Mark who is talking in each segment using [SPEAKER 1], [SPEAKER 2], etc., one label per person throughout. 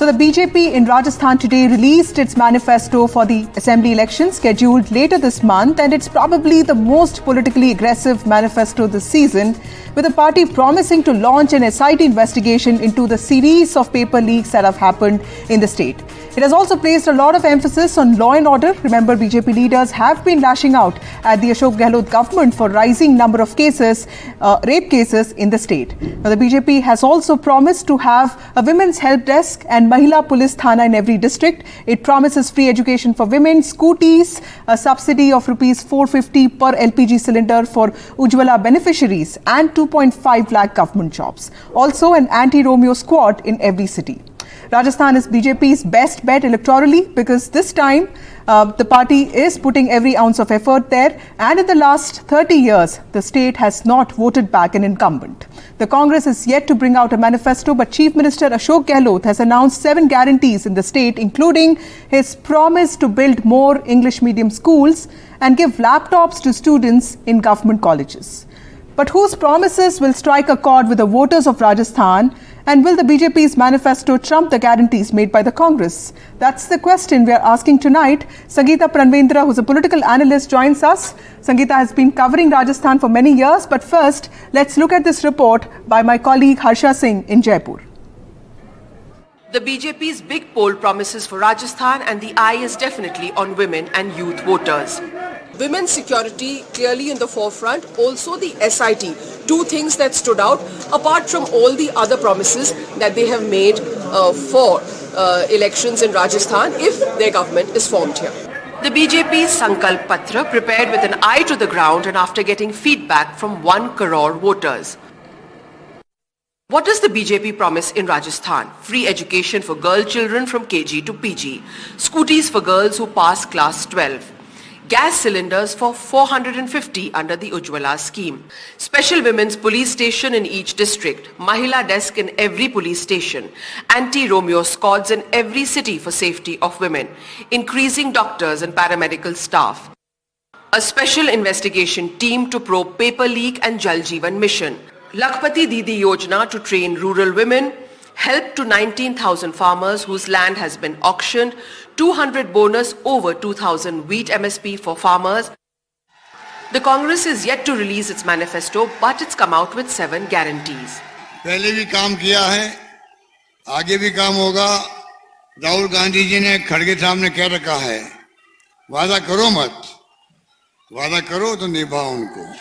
[SPEAKER 1] So the BJP in Rajasthan today released its manifesto for the assembly elections scheduled later this month, and it's probably the most politically aggressive manifesto this season, with the party promising to launch an SIT investigation into the series of paper leaks that have happened in the state. It has also placed a lot of emphasis on law and order. Remember, BJP leaders have been lashing out at the Ashok Gehlot government for rising number of cases, rape cases in the state. Now, the BJP has also promised to have a women's help desk and Mahila Police Thana in every district. It promises free education for women, scooties, a subsidy of rupees 450 per LPG cylinder for Ujjwala beneficiaries, and 2.5 lakh government jobs. Also, an anti-Romeo squad in every city. Rajasthan is BJP's best bet electorally because this time the party is putting every ounce of effort there, and in the last 30 years the state has not voted back an incumbent. The Congress is yet to bring out a manifesto, but Chief Minister Ashok Gehlot has announced 7 guarantees in the state, including his promise to build more English medium schools and give laptops to students in government colleges. But whose promises will strike a chord with the voters of Rajasthan, and will the BJP's manifesto trump the guarantees made by the Congress? That's the question we are asking tonight. Sangeeta Pranvendra, who's a political analyst, joins us. Sangeeta has been covering Rajasthan for many years, but first, let's look at this report by my colleague Harsha Singh in Jaipur.
[SPEAKER 2] The BJP's big poll promises for Rajasthan, and the eye is definitely on women and youth voters. Women's security clearly in the forefront, also the SIT, 2 things that stood out apart from all the other promises that they have made for elections in Rajasthan if their government is formed here. The BJP's Sankalp Patra prepared with an eye to the ground and after getting feedback from 1 crore voters. What does the BJP promise in Rajasthan? Free education for girl children from KG to PG, scooties for girls who pass class 12, gas cylinders for 450 under the Ujjwala scheme, special women's police station in each district, Mahila desk in every police station, anti-Romeo squads in every city for safety of women, increasing doctors and paramedical staff, a special investigation team to probe paper leak and Jal Jeevan mission, Lakhpati Didi Yojana to train rural women, help to 19,000 farmers whose land has been auctioned, 200 bonus over 2,000 wheat MSP for farmers. The Congress is yet to release its manifesto, but it's come out with 7 guarantees.
[SPEAKER 3] पहले भी काम किया है, आगे भी काम होगा. राहुल गांधी जी ने खड़गे सामने कह रखा है, वादा करो मत, वादा करो तो निभाओ उनको.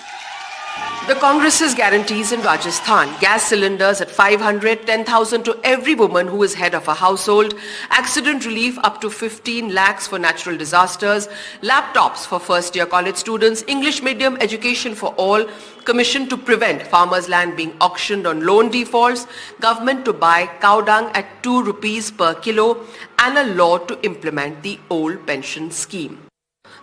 [SPEAKER 2] The Congress's guarantees in Rajasthan: gas cylinders at 500, 10,000 to every woman who is head of a household, accident relief up to 15 lakhs for natural disasters, laptops for first-year college students, English medium education for all, commission to prevent farmers' land being auctioned on loan defaults, government to buy cow dung at 2 rupees per kilo, and a law to implement the old pension scheme.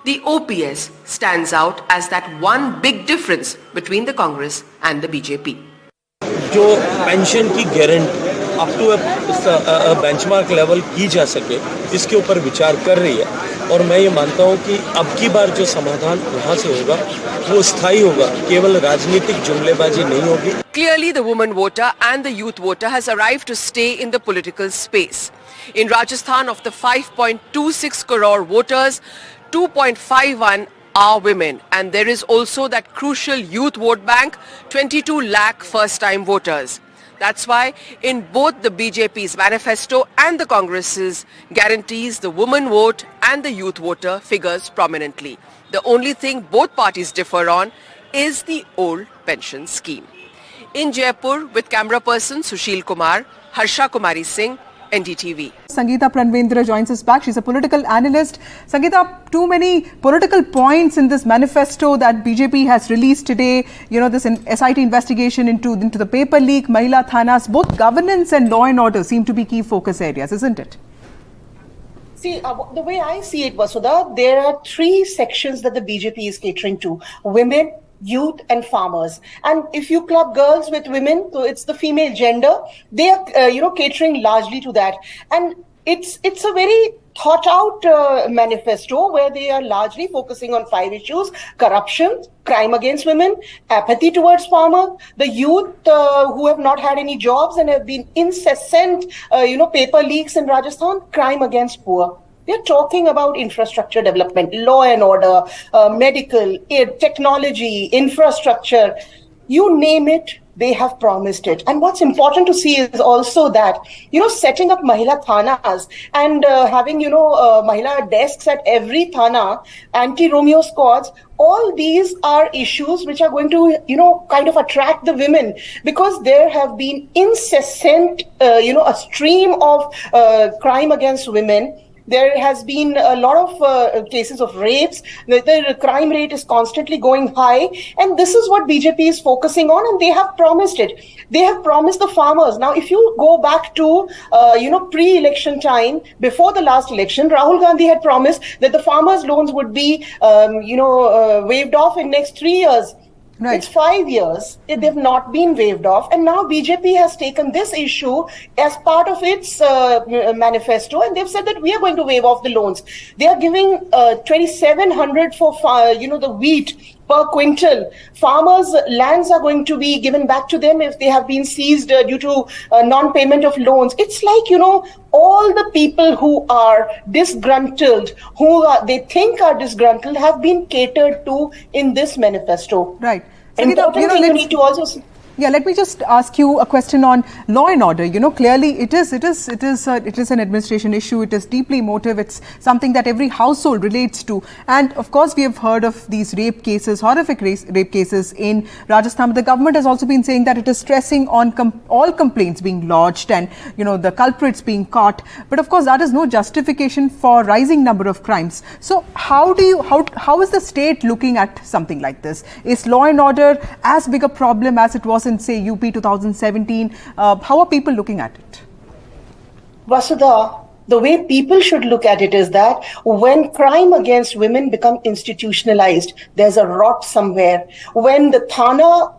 [SPEAKER 2] The OPS stands out as that one big difference between the Congress and the BJP.
[SPEAKER 4] जो pension की guarantee up to benchmark level की जा सके, इसके ऊपर विचार कर रही है, और मैं ये मानता हूँ कि अब की बार जो समाधान वहाँ से होगा वो स्थायी होगा, केवल राजनीतिक जुमलेबाजी नहीं होगी.
[SPEAKER 2] Clearly, the woman voter and the youth voter has arrived to stay in the political space. In Rajasthan, of the 5.26 crore voters, 2.51 are women, and there is also that crucial youth vote bank, 22 lakh first-time voters. That's why in both the BJP's manifesto and the Congress's guarantees, the woman vote and the youth voter figures prominently. The only thing both parties differ on is the old pension scheme. In Jaipur, with camera person Sushil Kumar, Harsha Kumari Singh, NDTV.
[SPEAKER 1] Sangeeta Pranvendra joins us back. She's a political analyst. Sangeeta, too many political points in this manifesto that BJP has released today. You know, this SIT investigation into the paper leak, Mahila Thanas, both governance and law and order seem to be key focus areas, isn't it?
[SPEAKER 5] See, the way I see it, Vasudha, there are 3 sections that the BJP is catering to: women, youth and farmers. And if you club girls with women, so it's the female gender, they are catering largely to that. And it's a very thought out manifesto where they are largely focusing on 5 issues: corruption, crime against women, apathy towards farmer, the youth who have not had any jobs and have been incessant, paper leaks in Rajasthan, crime against poor. They're talking about infrastructure development, law and order, medical, technology, infrastructure, you name it, they have promised it. And what's important to see is also that, setting up Mahila Thanas and having, Mahila desks at every Thana, anti-Romeo squads, all these are issues which are going to, kind of attract the women, because there have been incessant, a stream of crime against women. There has been a lot of cases of rapes. The crime rate is constantly going high. And this is what BJP is focusing on, and they have promised it. They have promised the farmers. Now, if you go back to, pre-election time, before the last election, Rahul Gandhi had promised that the farmers' loans would be, waived off in next 3 years. Right. It's 5 years. They've not been waived off. And now BJP has taken this issue as part of its manifesto. And they've said that we are going to waive off the loans. They are giving 2,700 for, the wheat per quintal. Farmers' lands are going to be given back to them if they have been seized due to non-payment of loans. It's like, all the people who are disgruntled, they think are disgruntled, have been catered to in this manifesto.
[SPEAKER 1] Right.
[SPEAKER 5] Importantly, you need to also...
[SPEAKER 1] Yeah, let me just ask you a question on law and order. Clearly it is an administration issue. It is deeply emotive. It's something that every household relates to. And of course, we have heard of these rape cases, horrific rape cases in Rajasthan. But the government has also been saying that it is stressing on all complaints being lodged and, the culprits being caught. But of course, that is no justification for rising number of crimes. So how is the state looking at something like this? Is law and order as big a problem as it was in, say, UP 2017? How are people looking at it?
[SPEAKER 5] Vasudha, the way people should look at it is that when crime against women become institutionalized, there's a rot somewhere. When the Thana,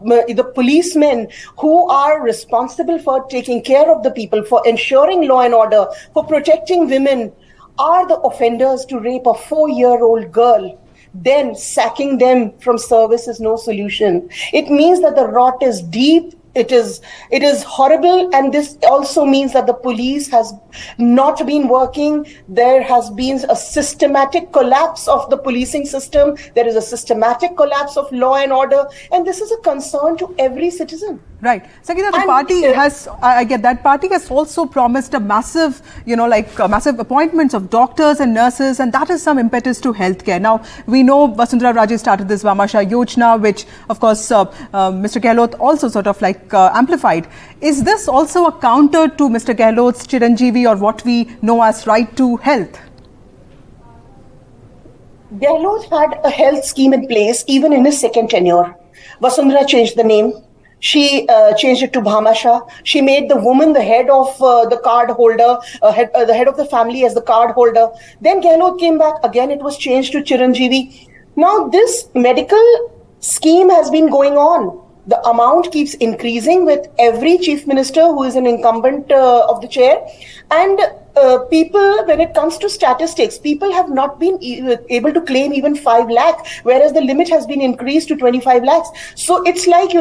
[SPEAKER 5] the policemen who are responsible for taking care of the people, for ensuring law and order, for protecting women, are the offenders to rape a 4-year-old girl, then sacking them from service is no solution. It means that the rot is deep. It is horrible, and this also means that the police has not been working. There has been a systematic collapse of the policing system. There is a systematic collapse of law and order, and this is a concern to every citizen.
[SPEAKER 1] Right. Sakina, the party has, I get that, party has also promised a massive, massive appointments of doctors and nurses, and that is some impetus to healthcare. Now, we know Vasundhara Raje started this Vamasha Yojana, which, of course, Mr. Gehlot also sort of amplified. Is this also a counter to Mr. Gehlot's Chiranjeevi, or what we know as right to health?
[SPEAKER 5] Gehlot had a health scheme in place even in his second tenure. Vasundhara changed the name. She changed it to Bhamasha. She made the woman the head of the card holder, the head of the family as the card holder. Then Gehlot came back. Again, it was changed to Chiranjeevi. Now, this medical scheme has been going on. The amount keeps increasing with every chief minister who is an incumbent of the chair. And people, when it comes to statistics, people have not been able to claim even 5 lakh, whereas the limit has been increased to 25 lakhs. So it's like,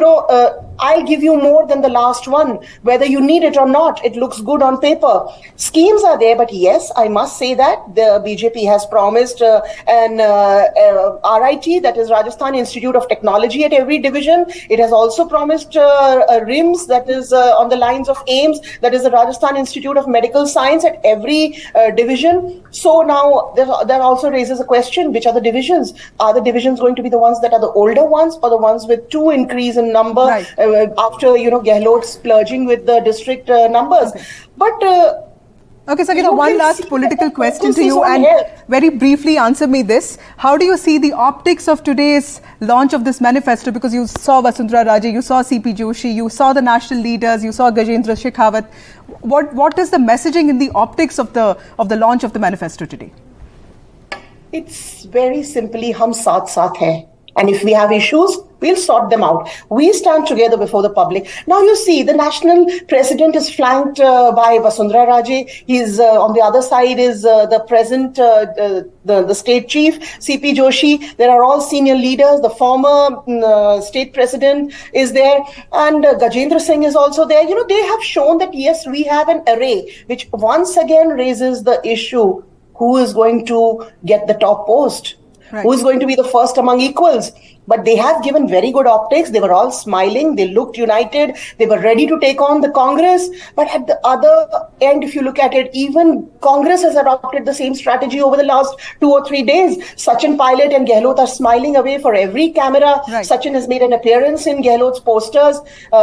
[SPEAKER 5] I'll give you more than the last one, whether you need it or not. It looks good on paper. Schemes are there, but yes, I must say that the BJP has promised an RIT, that is Rajasthan Institute of Technology, at every division. It has also promised RIMS, that is on the lines of AIMS, that is the Rajasthan Institute of Medical Science, at every division. So now that also raises a question: which are the divisions? Are the divisions going to be the ones that are the older ones, or the ones with 2 increase in number, right, after Gehlot splurging with the district numbers? Okay. But
[SPEAKER 1] okay, Sakina, one last political question to you, and very briefly answer me this. How do you see the optics of today's launch of this manifesto? Because you saw Vasundhara Raje, you saw CP Joshi, you saw the national leaders, you saw Gajendra Shekhawat. What is the messaging in the optics of the launch of the manifesto today?
[SPEAKER 5] It's very simply, hum saath saath hai. And if we have issues, we'll sort them out. We stand together before the public. Now you see, the national president is flanked by Vasundhara Raje. He's on the other side is the present, the state chief, CP Joshi. There are all senior leaders. The former state president is there. And Gajendra Singh is also there. You know, they have shown that, yes, we have an array, which once again raises the issue, who is going to get the top post? Right. Who is going to be the first among equals? But they have given very good optics. They were all smiling. They looked united. They were ready to take on the Congress. But at the other end, if you look at it, even Congress has adopted the same strategy over the last 2 or 3 days. Sachin Pilot and Gehlot are smiling away for every camera. Right. Sachin has made an appearance in Gehlot's posters.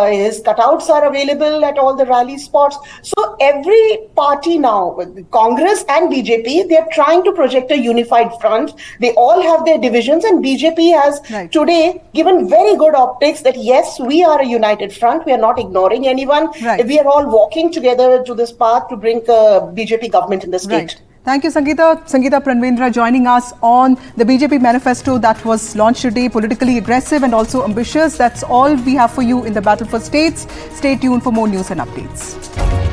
[SPEAKER 5] His cutouts are available at all the rally spots. So every party now, Congress and BJP, they are trying to project a unified front. They all have their divisions, and BJP has today given very good optics that yes, we are a united front. We are not ignoring anyone. Right. We are all walking together to this path to bring BJP government in the state.
[SPEAKER 1] Right. Thank you, Sangeeta. Sangeeta Pranvendra joining us on the BJP manifesto that was launched today, politically aggressive and also ambitious. That's all we have for you in the battle for states. Stay tuned for more news and updates.